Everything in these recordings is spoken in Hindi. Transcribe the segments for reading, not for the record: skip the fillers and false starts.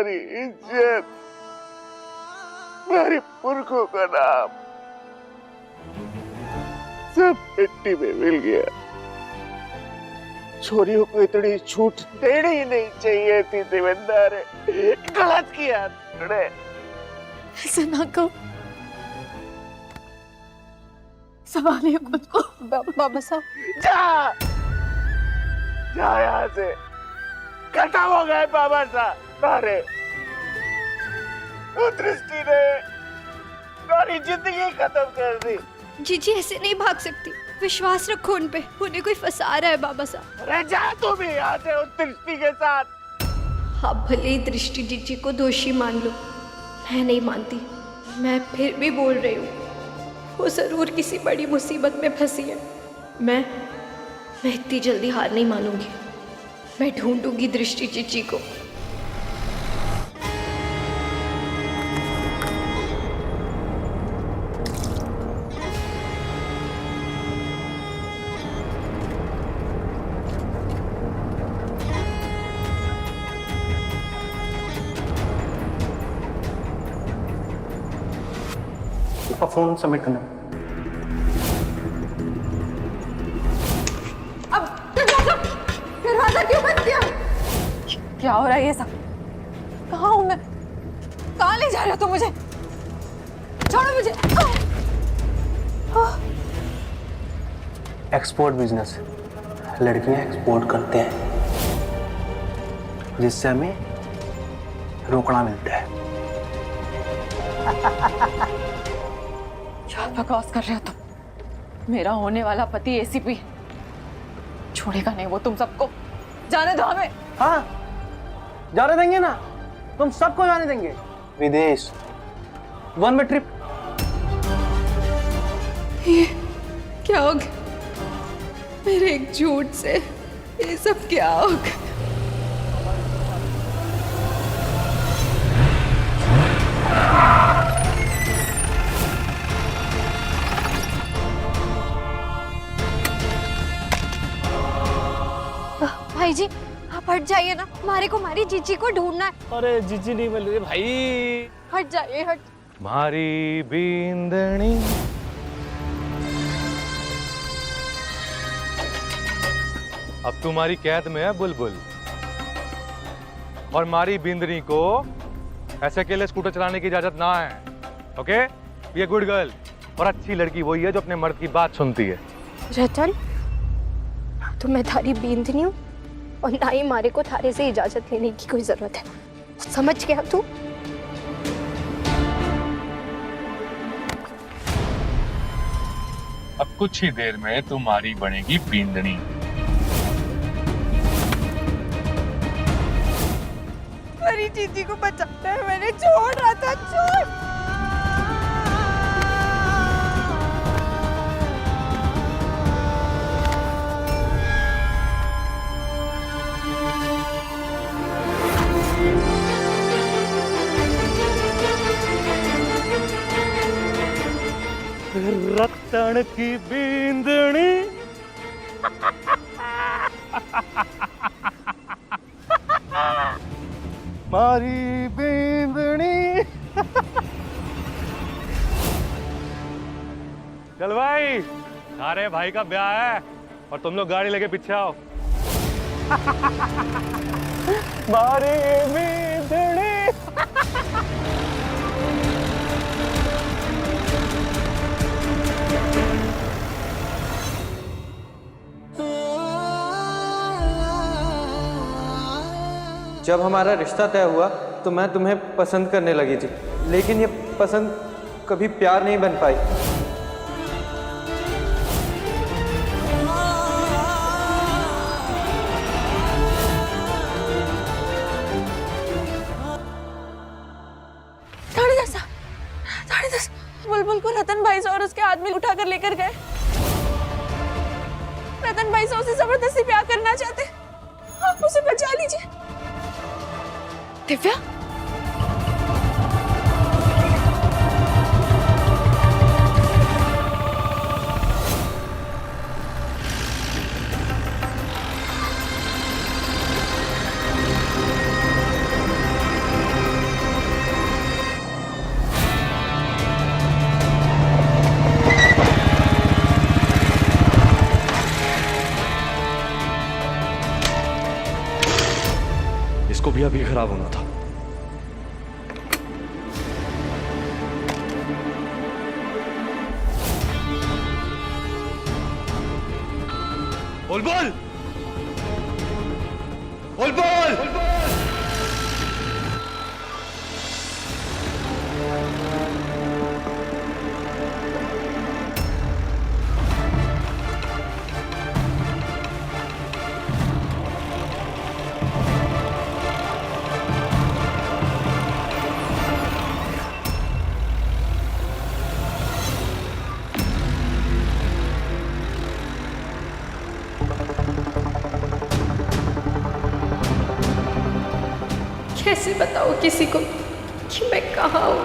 हमारी इज्जत, हमारे पुरखों का नाम सब मिट्टी में मिल गया। छोरियों को इतनी छूट देनी ही नहीं चाहिए थी देवेंद्र, गलत किया तूने। ऐसे ना कहो, संभालिए खुद को। बाबा साहब जा जा यहाँ से, खत्म हो गए बाबा साहब सारे। दृष्टि ने सारी जिंदगी खत्म कर दी। जीजी ऐसे नहीं भाग सकती, विश्वास रखो उन पे, उन्हें कोई फंसा रहा है बाबा साहब। अरे जा तू भी यहाँ से उस दृष्टि के साथ। आप भले ही दृष्टि जीजी को दोषी मान लो, मैं नहीं मानती। मैं फिर भी बोल रही हूँ, वो जरूर किसी बड़ी मुसीबत में फंसी है। मैं इतनी जल्दी हार नहीं मानूंगी। मैं ढूंढूंगी दृष्टि जीजी को। फोन सबमिट करना। अब दरवाजा क्यों बंद किया? क्या हो रहा है ये सब? कहाँ हूँ मैं? कहाँ ले जा रहे हो तुम मुझे? छोड़ो मुझे। एक्सपोर्ट बिजनेस, लड़कियां एक्सपोर्ट करते हैं जिससे हमें रोकड़ा मिलता है। क्या बकवास कर रहे हो तुम? मेरा होने वाला पति एसीपी छोड़ेगा नहीं वो तुम सबको। जाने दो हमें। हाँ, जाने देंगे ना, तुम सबको जाने देंगे। विदेश, वन वे ट्रिप। ये क्या हो गया? मेरे एक झूठ से ये सब क्या हो गया? भाई जी आप हट जाइए ना, हमारे को हमारी जीजी को ढूंढना है। अरे जीजी नहीं मिल रही भाई। हट जाइए, हट। मारी बिंदनी अब तुम्हारी कैद में है बुलबुल, और मारी बिंदनी को ऐसे अकेले स्कूटर चलाने की इजाजत ना है। ओके, ये गुड गर्ल और अच्छी लड़की वही है जो अपने मर्द की बात सुनती है। रतन, तो मैं थारी बिंदनी हूँ और ना ही मारे को थारे से इजाजत लेने की कोई जरूरत है, समझ गया तू? अब कुछ ही देर में तुम्हारी बनेगी बिंदनी। मेरी जीजी को बचाना है, मैंने छोड़ रहा था, छोड़। रतन की बिंदनी मारी बिंदनी। चल भाई, सारे भाई का ब्याह है और तुम लोग गाड़ी लेके पीछे आओ। मारी बिंदनी। जब हमारा रिश्ता तय हुआ तो मैं तुम्हें पसंद करने लगी थी, लेकिन ये पसंद कभी प्यार नहीं बन पाई। साढ़े दस बुलबुल को रतन भाई से और उसके आदमी उठाकर लेकर गए। रतन भाई से उसे जबरदस्ती प्यार करना चाहते, आप उसे बचा लीजिए। दिव्या, को भी अभी खराब होना था। बोल बोल बोल बोल। कैसे बताओ किसी को कि मैं कहाँ हूँ?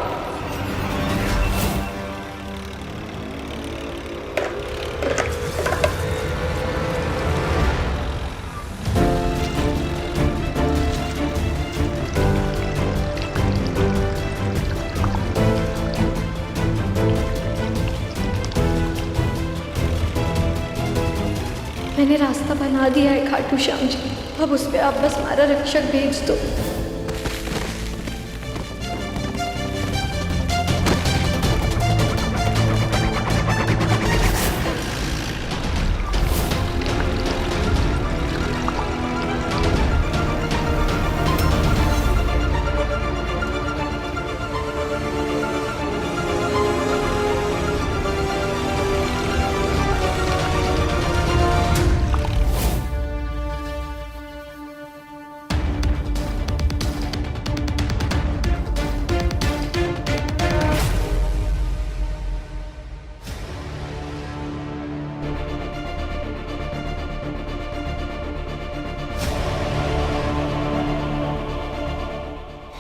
मैंने रास्ता बना दिया है खाटू श्याम जी, अब उस पे आप बस हमारा रक्षक भेज दो।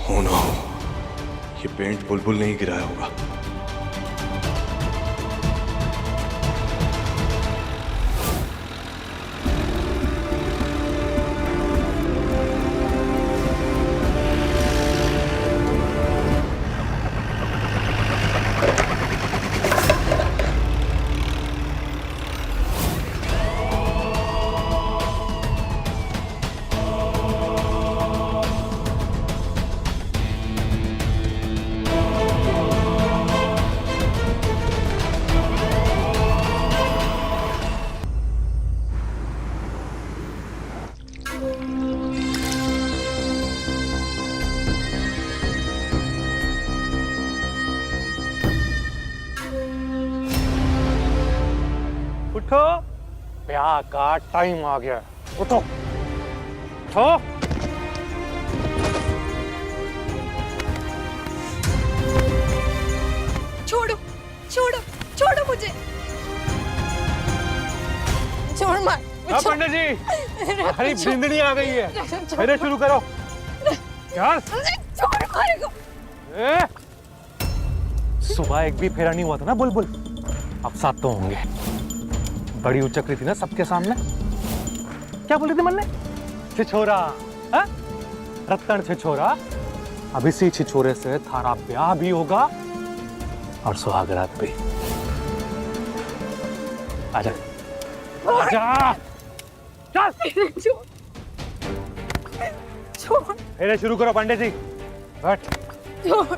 हो ना हो, ये पेंट बुलबुल नहीं गिराया होगा। उठो, ब्याह का टाइम आ गया। उठो उठो। छोड़ो छोड़ो छोड़ो मुझे, छोड़ मार। पंडित जी, हमारी बिंदनी आ गई है, फेरे शुरू करो। यार छोड़ मारेगा। सुबह एक भी फेरा नहीं हुआ था ना बुलबुल, अब 7 तो होंगे। बड़ी उचक रही थी ना सबके सामने। क्या बोल रही थी मन में? छिछोरा, हाँ? रत्तन छिछोरा। अब इसी छिछोरे से थारा ब्याह भी होगा और सुहागरात भी। आजा आजा, चल। छोड़ फेरे शुरू करो पंडित जी, बैठ। छोड़।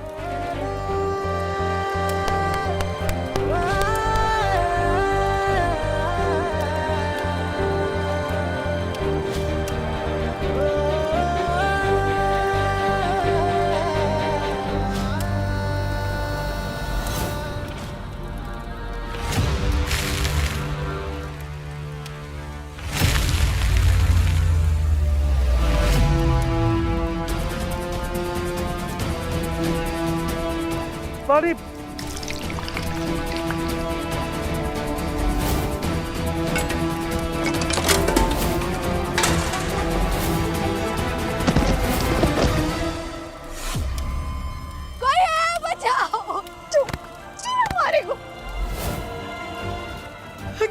सॉरी। कोई है, बचाओ। छोड़ मारेगा।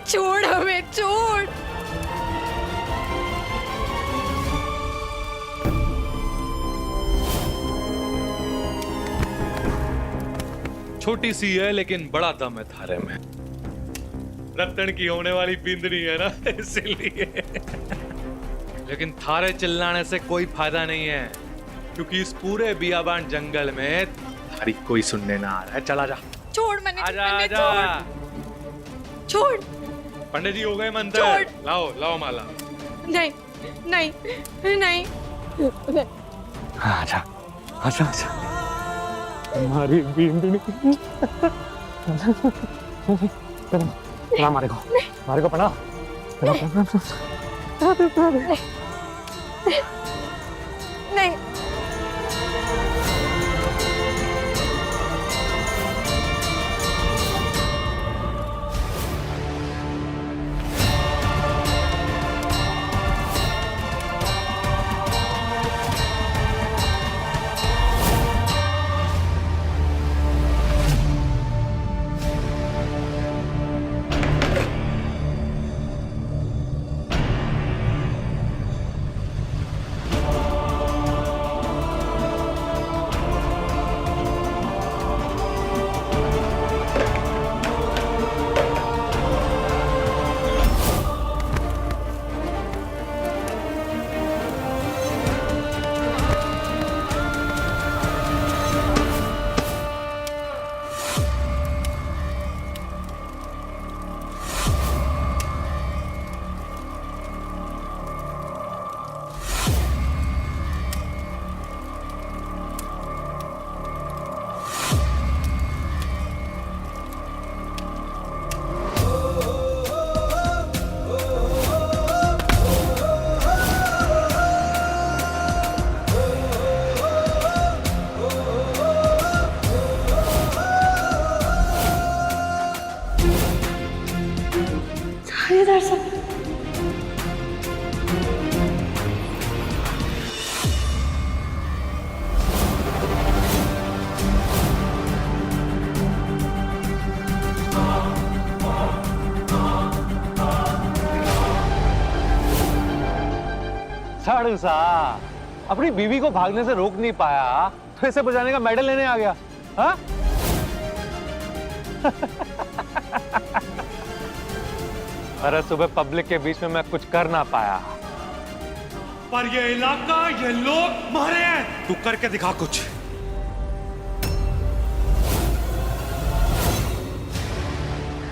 छोड़ हमें, छोड़। छोटी सी है लेकिन बड़ा दम है थारे में। रत्तन की होने वाली बिंदनी है ना, इसीलिए। लेकिन थारे चिल्लाने से कोई फायदा नहीं है। क्योंकि इस पूरे बियाबान जंगल में तुम्हारी कोई सुनने ना आ रहा है। चला जा, छोड़ मैंने, आजा पंडित, आजा। छोड़। पंडित जी हो गए मंत्र, छोड़। लाओ लाओ माला। नहीं नहीं नहीं। आजा आजा आजा, हमारी बींदनी। प्रणाम मारे को प्रणाम। नहीं। साड़ू सा अपनी बीवी को भागने से रोक नहीं पाया तो इसे बचाने का मेडल लेने आ गया। हाँ? अरे सुबह पब्लिक के बीच में मैं कुछ कर ना पाया, पर ये इलाका, ये लोग मारे हैं। तू करके दिखा कुछ।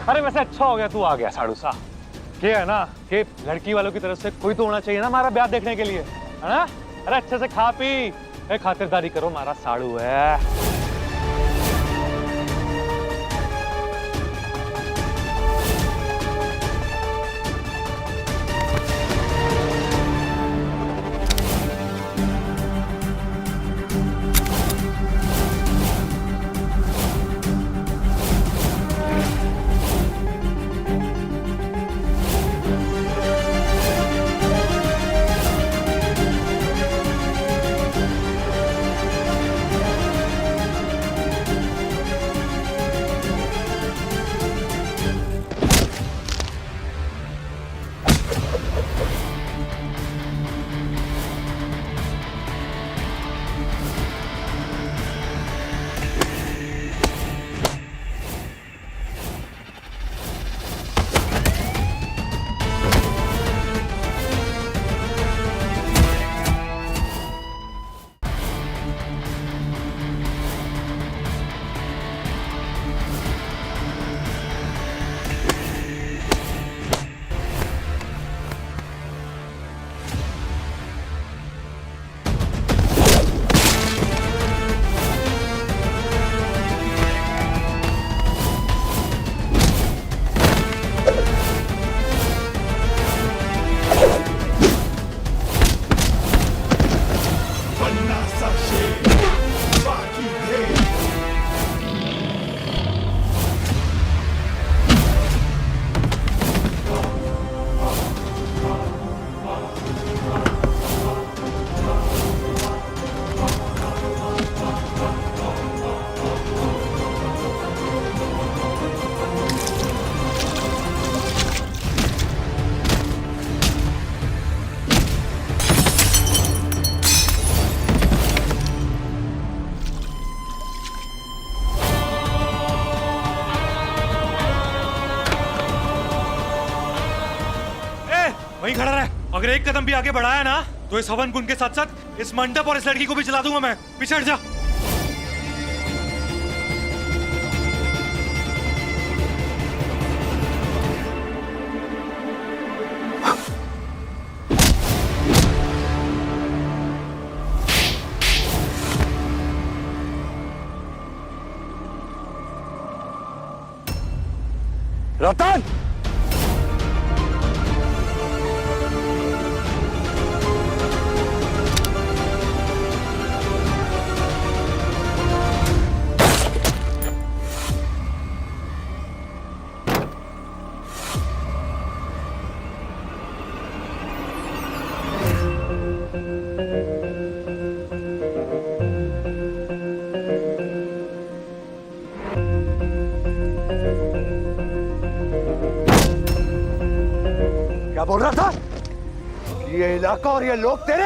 अरे वैसे अच्छा हो गया तू आ गया साड़ू सा। क्या है ना कि लड़की वालों की तरफ से कोई तो होना चाहिए ना हमारा ब्याह देखने के लिए, है ना? अरे अच्छे से खा पी खातिरदारी करो, हमारा साड़ू है। वहीं खड़ा रहे। अगर एक कदम भी आगे बढ़ाया ना तो इस हवन कुंड के साथ साथ इस मंडप और इस लड़की को भी जला दूंगा मैं। पीछे हट जा। रतन! क्या बोल रहा था? ये इलाका और ये लोग तेरे?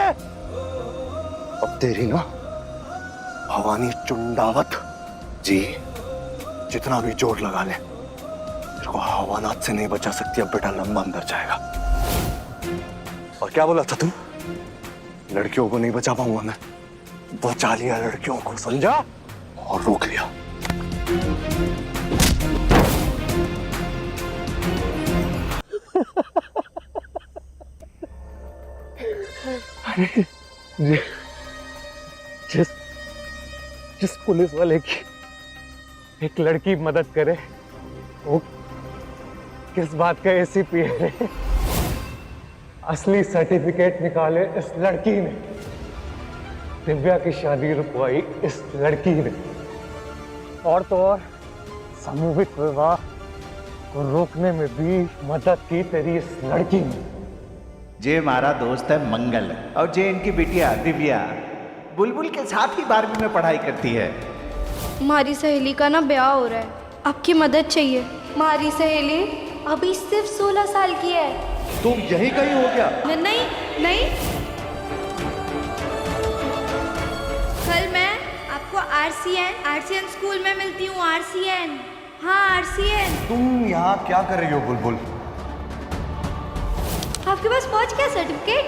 अब तेरी ना भवानी चुंडावत जी जितना भी जोर लगा ले, तेरे को हवानात से नहीं बचा सकती। अब बेटा लंबा अंदर जाएगा। और क्या बोला था तुम? लड़कियों को नहीं बचा पाऊंगा मैं। बचा लिया लड़कियों को, समझा? और रोक लिया। जिस पुलिस वाले की एक लड़की मदद करे, वो किस बात का एसीपी है? असली सर्टिफिकेट निकाले इस लड़की ने। दिव्या की शादी रुकवाई इस लड़की ने। और तो और सामूहिक विवाह को रोकने में भी मदद की तेरी इस लड़की ने। जे हमारा दोस्त है मंगल और जे इनकी बिटिया दिव्या बुलबुल के साथ ही 12वीं में पढ़ाई करती है। हमारी सहेली का ना ब्याह हो रहा है, आपकी मदद चाहिए। हमारी सहेली अभी सिर्फ 16 साल की है। तुम यहीं कहीं हो क्या? नहीं नहीं, कल मैं आपको आरसीएन स्कूल में मिलती हूँ। आरसीएन, हाँ आरसीएन। तुम यहाँ क्या कर रही हो बुलबुल? आपके पास पहुँच क्या सर्टिफिकेट?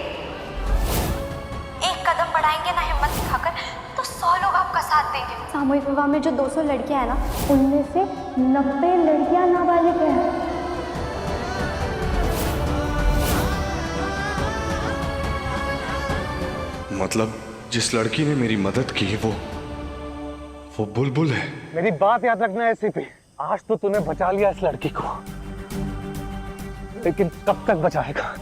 एक कदम बढ़ाएंगे ना हिम्मत दिखाकर तो 100 लोग आपका साथ देंगे। सामूहिक विवाह में जो 200 लड़कियां हैं ना, उनमें से 90 लड़कियां नाबालिग हैं। मतलब जिस लड़की ने मेरी मदद की वो बुलबुल है। मेरी बात याद रखना है एसीपी। आज तो तूने बचा लिया इस लड़की को, लेकिन कब तक बचाएगा?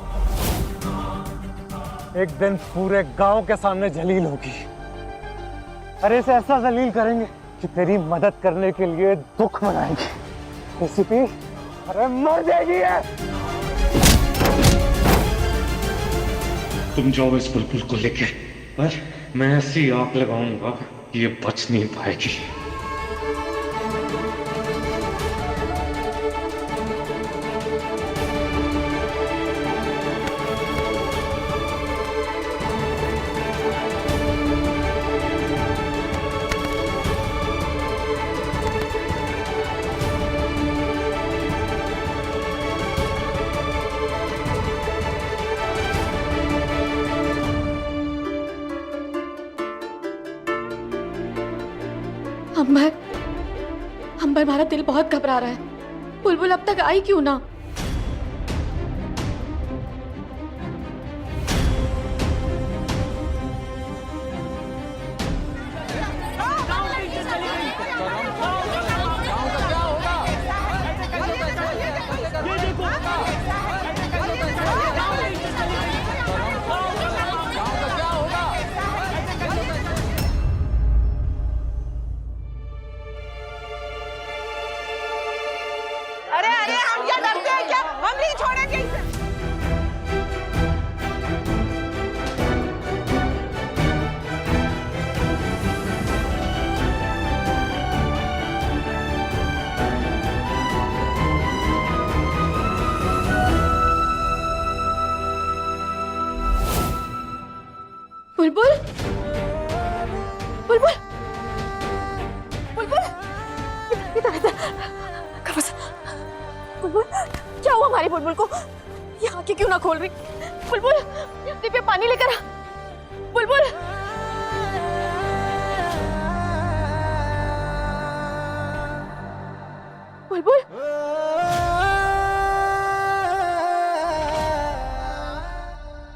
एक दिन पूरे गांव के सामने जलील होगी। अरे इसे ऐसा जलील करेंगे कि तेरी मदद करने के लिए दुख मनाएगी। एसीपी, अरे मर जाएगी है। तुम जाओ इस बुलबुल को लेके, पर मैं ऐसी आंख लगाऊंगा कि ये बच नहीं पाएगी। अंबर, हमारा दिल बहुत घबरा रहा है। बुलबुल अब तक आई क्यों ना? अरे हम क्या डरते हैं क्या? हम नहीं छोड़ेंगे इसे। बुलबुल, बुलबुल, बुलबुल, बुलबुल, क्या हुआ हमारी बुलबुल को? ये आंखें क्यों ना खोल रही? बुलबुल, दिव्या पानी लेकर आ। बुलबुल, बुलबुल बुलबुल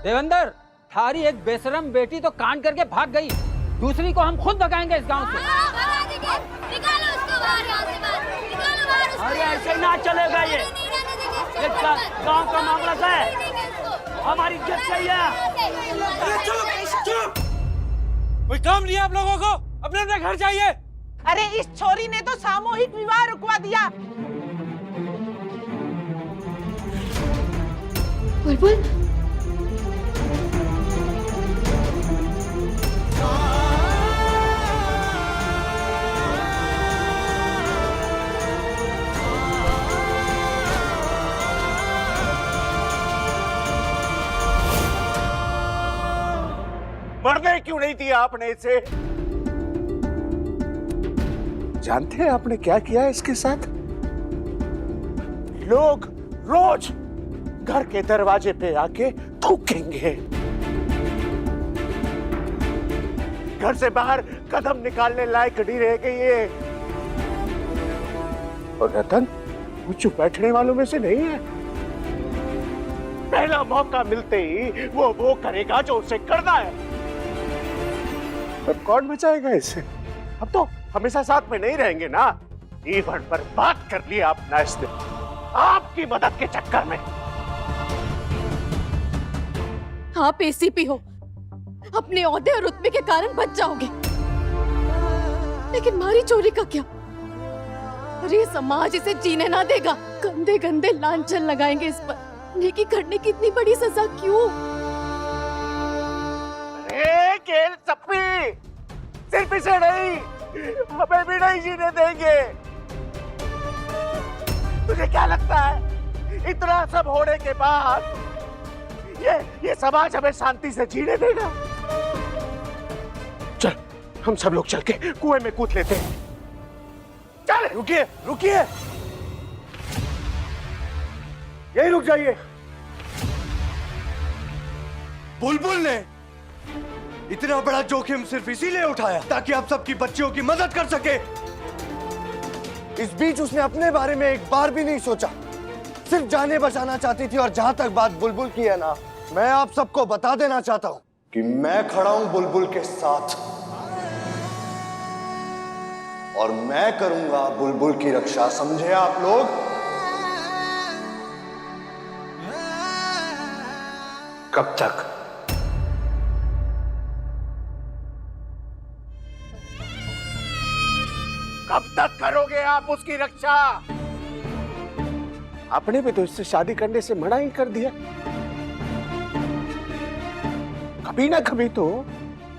देवेंद्र, थारी एक बेशरम बेटी तो कांड करके भाग गई, दूसरी को हम खुद भगाएंगे इस गांव से। निकालो उसको बाहर, यहाँ से बाहर, निकालो बाहर उसको। अरे ऐसे ना चलेगा ये गांव का मामला है, हमारी इज्जत चाहिए। चुप! कोई काम नहीं है आप लोगों को, अपने अपने घर जाइए। अरे इस छोरी ने तो सामूहिक विवाह रुकवा दिया। बुलबुल, मरने क्यों नहीं दिया आपने इसे? जानते हैं आपने क्या किया इसके साथ? लोग रोज घर के दरवाजे पे आके थूकेंगे, घर से बाहर कदम निकालने लायक नहीं रह गई ये। और रतन वो चुप बैठने वालों में से नहीं है। पहला मौका मिलते ही वो करेगा जो उसे करना है। अब कौन बचाएगा इसे? अब तो हमेशा साथ में नहीं रहेंगे ना। जीवन पर बात कर लिया अपना इसने, आपकी मदद के चक्कर में। आप एसीपी हो, अपने ओहदे और रुतबे के कारण बच जाओगे, लेकिन मारी चोरी का क्या? अरे समाज इसे जीने ना देगा। गंदे गंदे लांछन लगाएंगे इस पर। नेकी करने की इतनी बड़ी सजा क्यों? अरे केल सप्पी, सिर्फ इसे नहीं, हमें भी नहीं जीने देंगे। तुझे क्या लगता है इतना सब होने के बाद ये समाज हमें शांति से जीने देगा? चल हम सब लोग चल के कुएं में कूद लेते हैं। चल रुकिए रुकिए, यही रुक जाइए। बुलबुल ने इतना बड़ा जोखिम सिर्फ इसीलिए उठाया ताकि आप सबकी बच्चियों की मदद कर सके। इस बीच उसने अपने बारे में एक बार भी नहीं सोचा, सिर्फ जाने बचाना चाहती थी। और जहां तक बात बुलबुल की है ना, मैं आप सबको बता देना चाहता हूं कि मैं खड़ा हूं बुलबुल के साथ, और मैं करूंगा बुलबुल की रक्षा। समझे आप लोग? कब तक? कब तक करोगे आप उसकी रक्षा? आपने भी तो इससे शादी करने से मना ही कर दिया। कभी ना कभी तो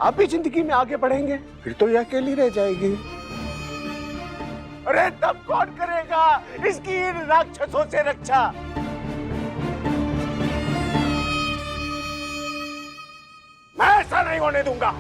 आप भी जिंदगी में आगे बढ़ेंगे, फिर तो ये अकेली रह जाएगी। अरे तब कौन करेगा इसकी इन राक्षसों से रक्षा? मैं ऐसा नहीं होने दूंगा।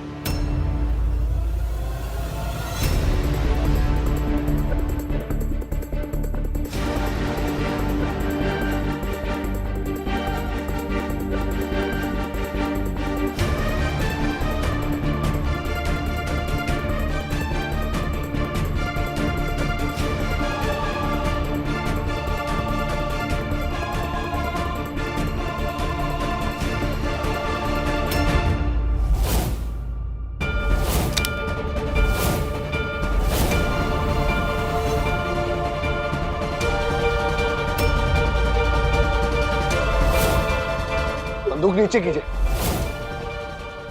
बंदूक नीचे कीजिए।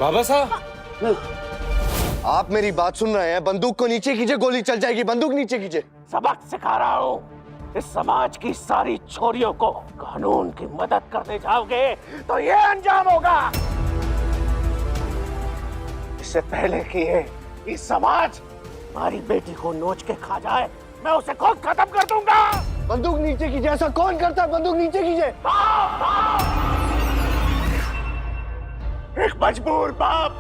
बाबा साहब, आप मेरी बात सुन रहे हैं? बंदूक को नीचे कीजिए, गोली चल जाएगी। बंदूक नीचे कीजिए। सबक सिखा रहा हूँ इस समाज की सारी छोरियों को। कानून की मदद करने जाओगे तो ये अंजाम होगा। इससे पहले कि ये समाज हमारी बेटी को नोच के खा जाए, मैं उसे खुद खत्म कर दूंगा। बंदूक नीचे कीजिए। ऐसा कौन करता है? बंदूक नीचे कीजिए। एक मजबूर बाप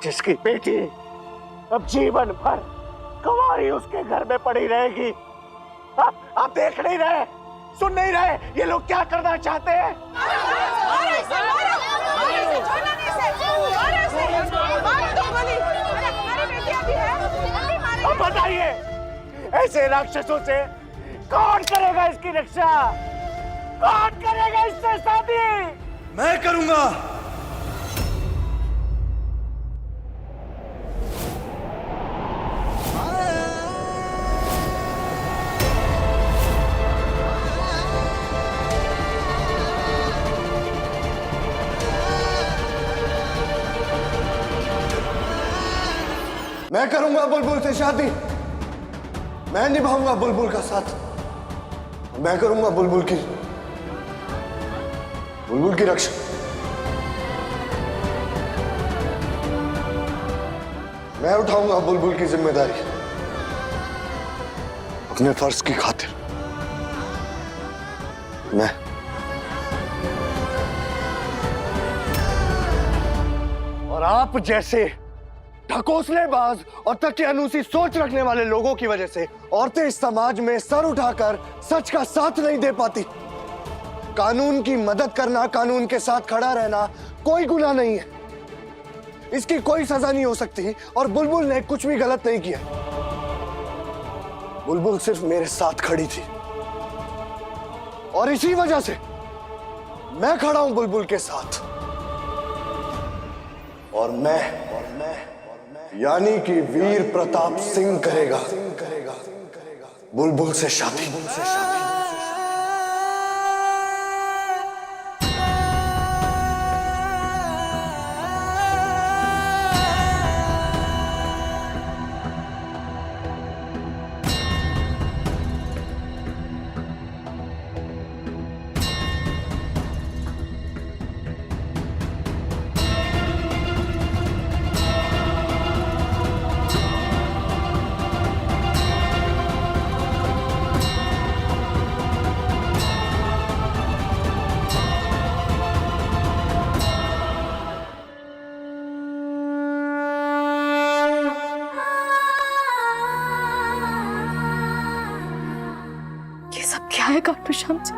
जिसकी बेटी अब जीवन भर कुंवारी उसके घर में पड़ी रहेगी। आप देख नहीं रहे, सुन नहीं रहे ये लोग क्या करना चाहते हैं? छोड़ना नहीं इसे, मारो इसे, मारो दो गोली। अरे हमारी बेटियां भी है, जल्दी मारो। अब बताइए, ऐसे राक्षसों से कौन करेगा इसकी रक्षा? कौन करेगा इससे शादी? मैं करूंगा। मैं करूंगा बुलबुल से शादी। मैं निभाऊंगा बुलबुल का साथ। मैं करूंगा बुलबुल की रक्षा। मैं उठाऊंगा बुलबुल की जिम्मेदारी अपने फर्ज की खातिर। मैं और आप जैसे ढकोसलेबाज और तकियानूसी सोच रखने वाले लोगों की वजह से औरतें इस समाज में सर उठाकर सच का साथ नहीं दे पाती। कानून की मदद करना, कानून के साथ खड़ा रहना कोई गुनाह नहीं है। इसकी कोई सजा नहीं हो सकती और बुलबुल ने कुछ भी गलत नहीं किया। बुलबुल सिर्फ मेरे साथ खड़ी थी और इसी वजह से मैं खड़ा हूं बुलबुल के साथ। और मैं यानी कि वीर प्रताप सिंह करेगा बुलबुल से शादी। क्या है खाटू श्याम जी?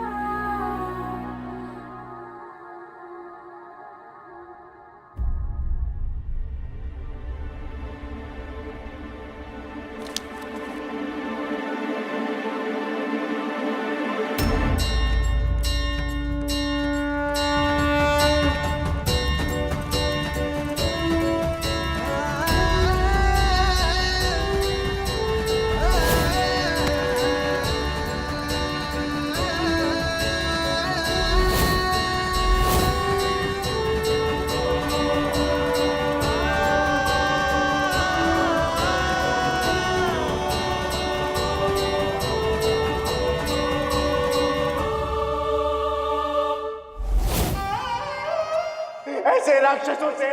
ऐसे राक्षसों से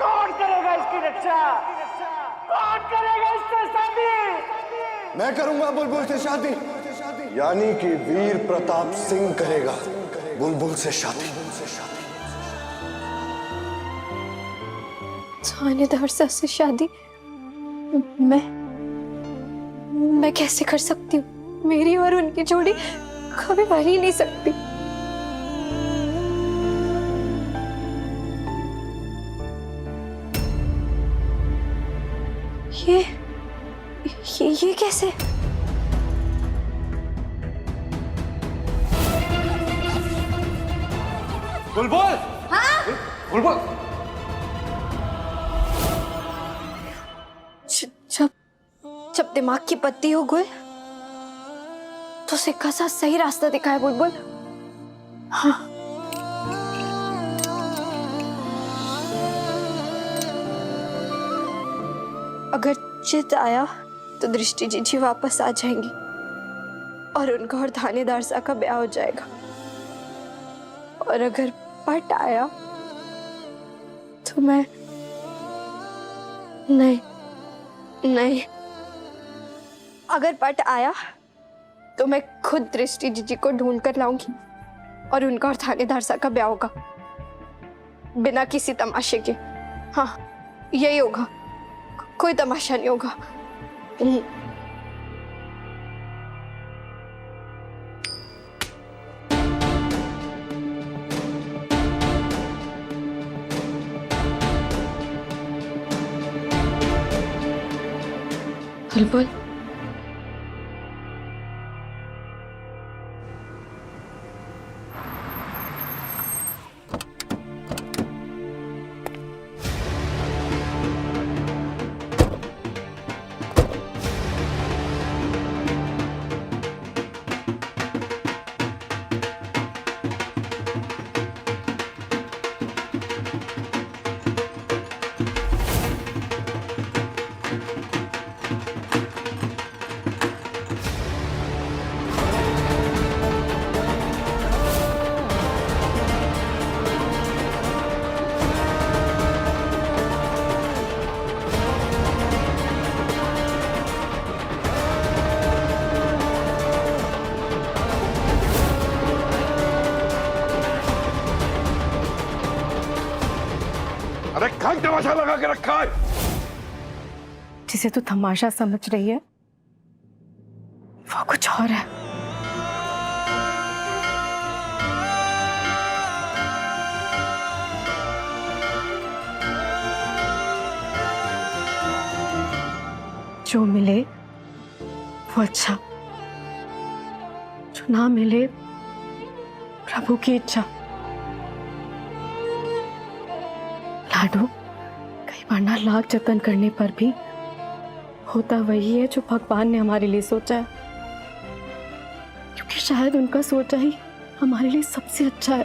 कौन करेगा इसकी रक्षा? कौन करेगा इससे शादी? मैं करूंगा बुलबुल से शादी। यानी कि वीर प्रताप सिंह करेगा बुलबुल से शादी। थानेदार साहब से शादी मैं कैसे कर सकती हूँ? मेरी और उनकी जोड़ी कभी बन ही नहीं सकती। ये कैसे? बुलबुल! हाँ? बुलबुल! जब दिमाग की पत्ती हो गुल तो सिक्का सा सही रास्ता दिखाए बुलबुल। हाँ, अगर चित आया तो दृष्टि जीजी वापस आ जाएंगी और उनका और थानेदार सा का ब्याह हो जाएगा। और अगर पट आया तो मैं नहीं, अगर पट आया तो मैं खुद दृष्टि जीजी को ढूंढ कर लाऊंगी और उनका और थानेदार सा का ब्याह होगा बिना किसी तमाशे के। हाँ, यही होगा, कोई तमाशा नहीं होगा। बुलबुल, अरे कहाँ तमाशा लगा के रखा है? जिसे तू तमाशा समझ रही है वो कुछ और है। जो मिले वो अच्छा, जो ना मिले प्रभु की इच्छा। लाडू, कई बार ना लाख जतन करने पर भी होता वही है जो भगवान ने हमारे लिए सोचा है, क्योंकि शायद उनका सोचा ही हमारे लिए सबसे अच्छा है।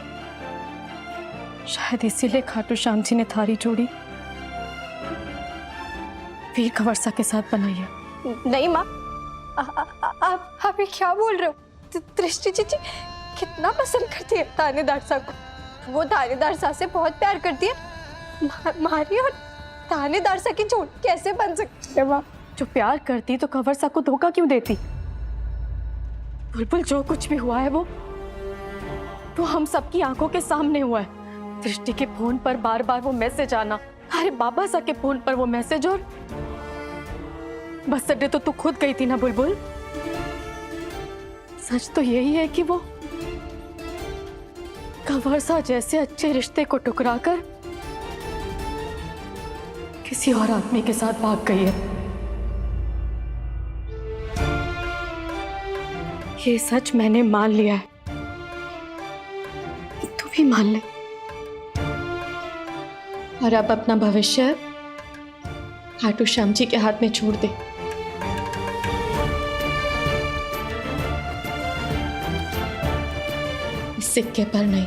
शायद इसीलिए खाटू श्याम जी ने थारी जोड़ी वीर कंवरसा के साथ बनाई है। नहीं माँ, आप ये क्या बोल रहे हो? दृष्टि जी कितना पसंद करती है थानेदार साहब को। वो थानेदार साहब से बहुत प्यार करती है। मारी और थानेदार साहब की जोड़ी कैसे बन सकती है माँ? जो प्यार करती तो कंवरसा को धोखा क्यों देती? बुलबुल, जो कुछ भी हुआ है वो हम सबकी आंखों के सामने हुआ है। दृष्टि के फोन पर बार बार वो मैसेज आना, अरे बाबा साहब के फोन पर वो मैसेज, और बस अड्डे तो तू खुद गई थी ना बुलबुल। सच तो यही है कि वो कंवरसा जैसे अच्छे रिश्ते को ठुकराकर किसी और आदमी के साथ भाग गई है। ये सच मैंने मान लिया है, तू भी मान ले। और अब अपना भविष्य खाटू श्याम जी के हाथ में छोड़ दे। इस सिक्के पर नहीं।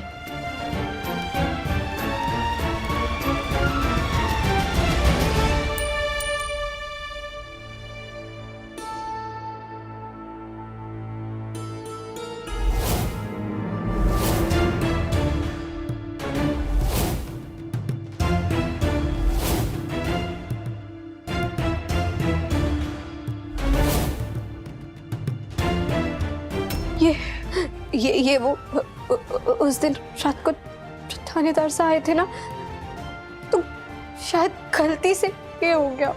ये वो उस दिन रात को थानेदार साहब आए थे ना, तो शायद गलती से ये हो गया।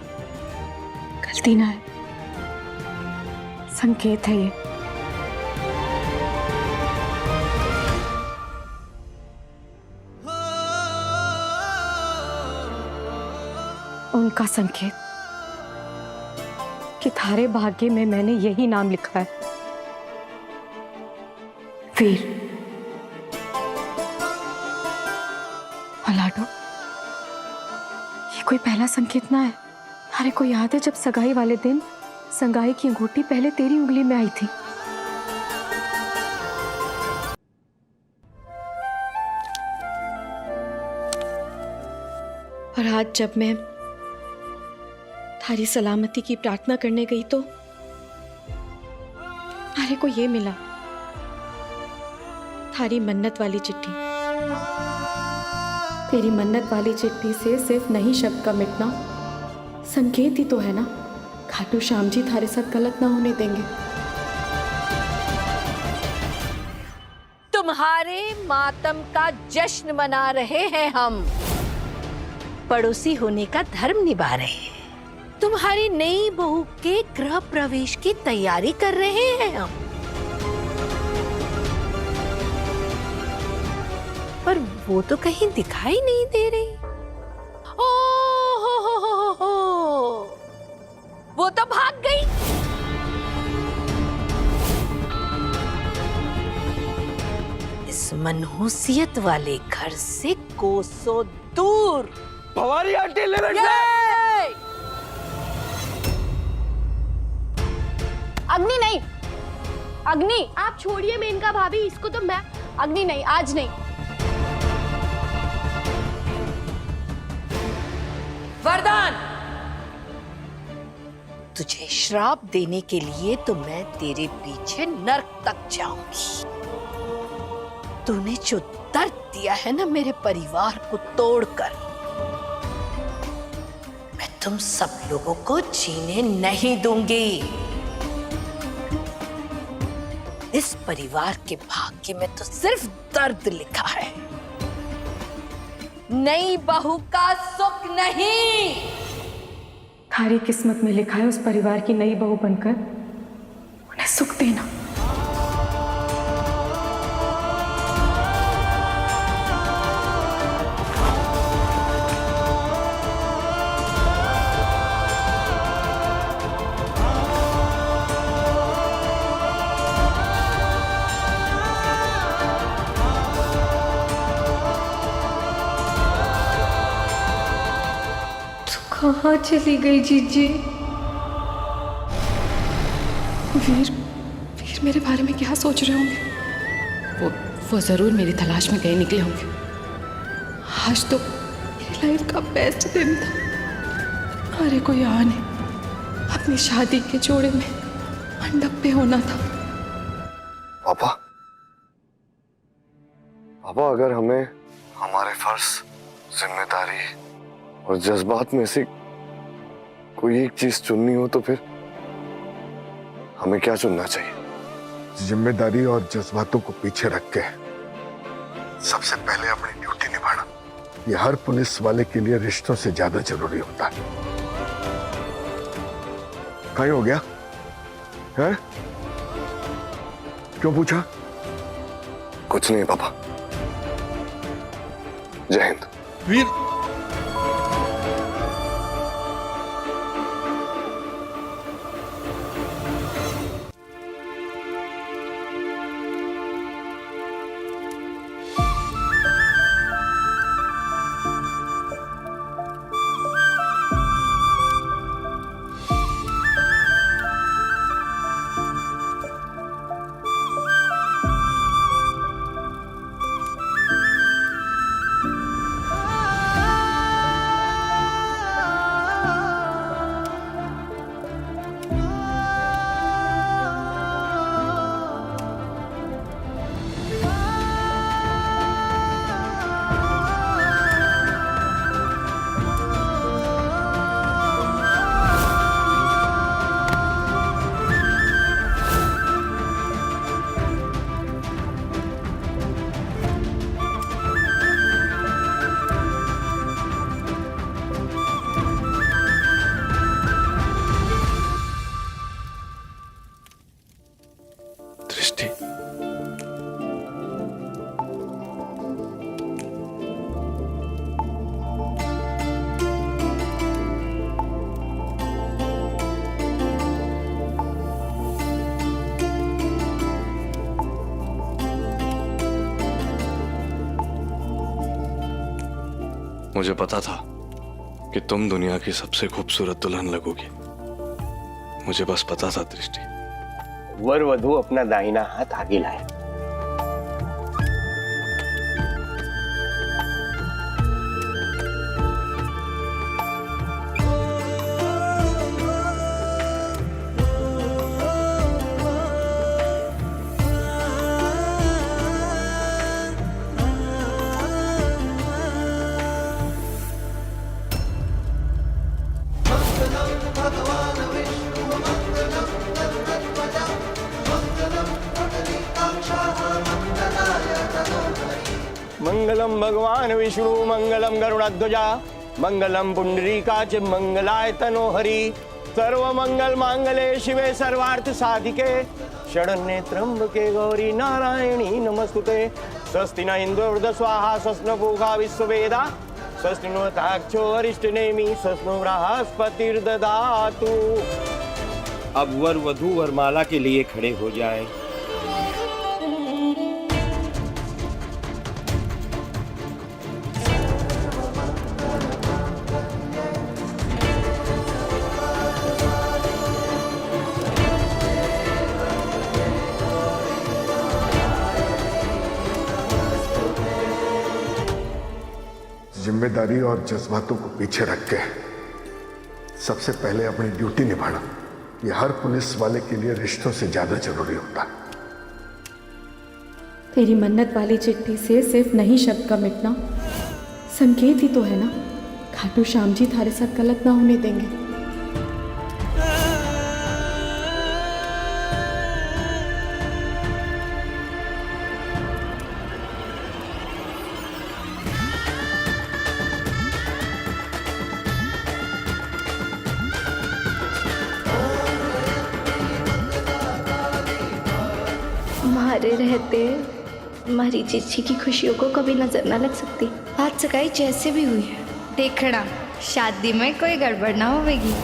गलती ना है, संकेत है ये। उनका संकेत कि थारे भाग्य में मैंने यही नाम लिखा है, वीर। लाडो, ये कोई पहला संकेत ना है। अरे को याद है जब सगाई वाले दिन संगाई की अंगूठी पहले तेरी उंगली में आई थी? और आज जब मैं थारी सलामती की प्रार्थना करने गई तो अरे को ये मिला, थारी मन्नत वाली चिट्ठी। तेरी मन्नत वाली चिट्ठी से सिर्फ नहीं शब्द का मिटना, संकेत ही तो है ना खाटू श्याम जी थारे साथ गलत ना होने देंगे। तुम्हारे मातम का जश्न मना रहे हैं हम, पड़ोसी होने का धर्म निभा रहे हैं। तुम्हारी नई बहू के गृह प्रवेश की तैयारी कर रहे हैं हम, पर वो तो कहीं दिखाई नहीं दे रही। ओ हो, वो तो भाग गई। मनहूसियत वाले घर से कोसों दूर। भवानी आंटी ले अग्नि नहीं, अग्नि आप छोड़िए मेनका भाभी, इसको तो मैं, अग्नि नहीं, आज नहीं। वरदान, तुझे श्राप देने के लिए तो मैं तेरे पीछे नर्क तक जाऊंगी। तूने जो दर्द दिया है ना मेरे परिवार को तोड़कर, मैं तुम सब लोगों को जीने नहीं दूंगी। इस परिवार के भाग्य में तो सिर्फ दर्द लिखा है, नई बहू का सुख नहीं। थारी किस्मत में लिखा है उस परिवार की नई बहू बनकर उन्हें सुख देना। कहाँ चली गई जीजी? वीर मेरे बारे में क्या सोच रहे होंगे? वो जरूर मेरी तलाश में गए निकले होंगे। आज तो मेरी लाइफ का बेस्ट दिन था। अरे कोई आने अपनी शादी के जोड़े में मंडप पे होना था। पापा अगर हमें हमारे फर्ज, जिम्मेदारी और जज्बात में से कोई एक चीज चुननी हो तो फिर हमें क्या चुनना चाहिए? जिम्मेदारी और जज्बातों को पीछे रख के सबसे पहले अपनी ड्यूटी निभाना, ये हर पुलिस वाले के लिए रिश्तों से ज्यादा जरूरी होता है। कहीं हो गया है? क्यों पूछा? कुछ नहीं पापा। जय हिंद। वीर, मुझे पता था कि तुम दुनिया की सबसे खूबसूरत दुल्हन लगोगी। मुझे बस पता था दृष्टि। वर वधु अपना दाहिना हाथ आगे लाए। मंगलम भगवान विष्णु मंगलम गरुड़ध्वजा मंगलम पुंडरीकाच मंगलाय तनोहरि सर्व मंगल मांगले शिवे सर्वार्थ साधिके शरण्ये त्र्यंबके गौरी नारायणी नमस्तुते। स्वस्ति न इंद्रो वृद्ध स्वाहा स्वस्ति पूषा विश्ववेदा स्वस्ति नो ताक्षो अरिष्टनेमि स्वस्ति नो बृहस्पतिर्दधातु। अब वर वधू वरमाला के लिए खड़े हो जाए। जिम्मेदारी और जज्बातों को पीछे रख के सबसे पहले अपनी ड्यूटी निभाना, ये हर पुलिस वाले के लिए रिश्तों से ज्यादा जरूरी होता है। तेरी मन्नत वाली चिट्ठी से सिर्फ नहीं शब्द का मिटना संकेत ही तो है ना। खाटू श्याम जी थारे साथ गलत ना होने देंगे। हमारे रहते हमारी चिट्ठी की खुशियों को कभी नजर ना लग सकती। आज सगाई जैसे भी हुई है, देखना शादी में कोई गड़बड़ ना होगी।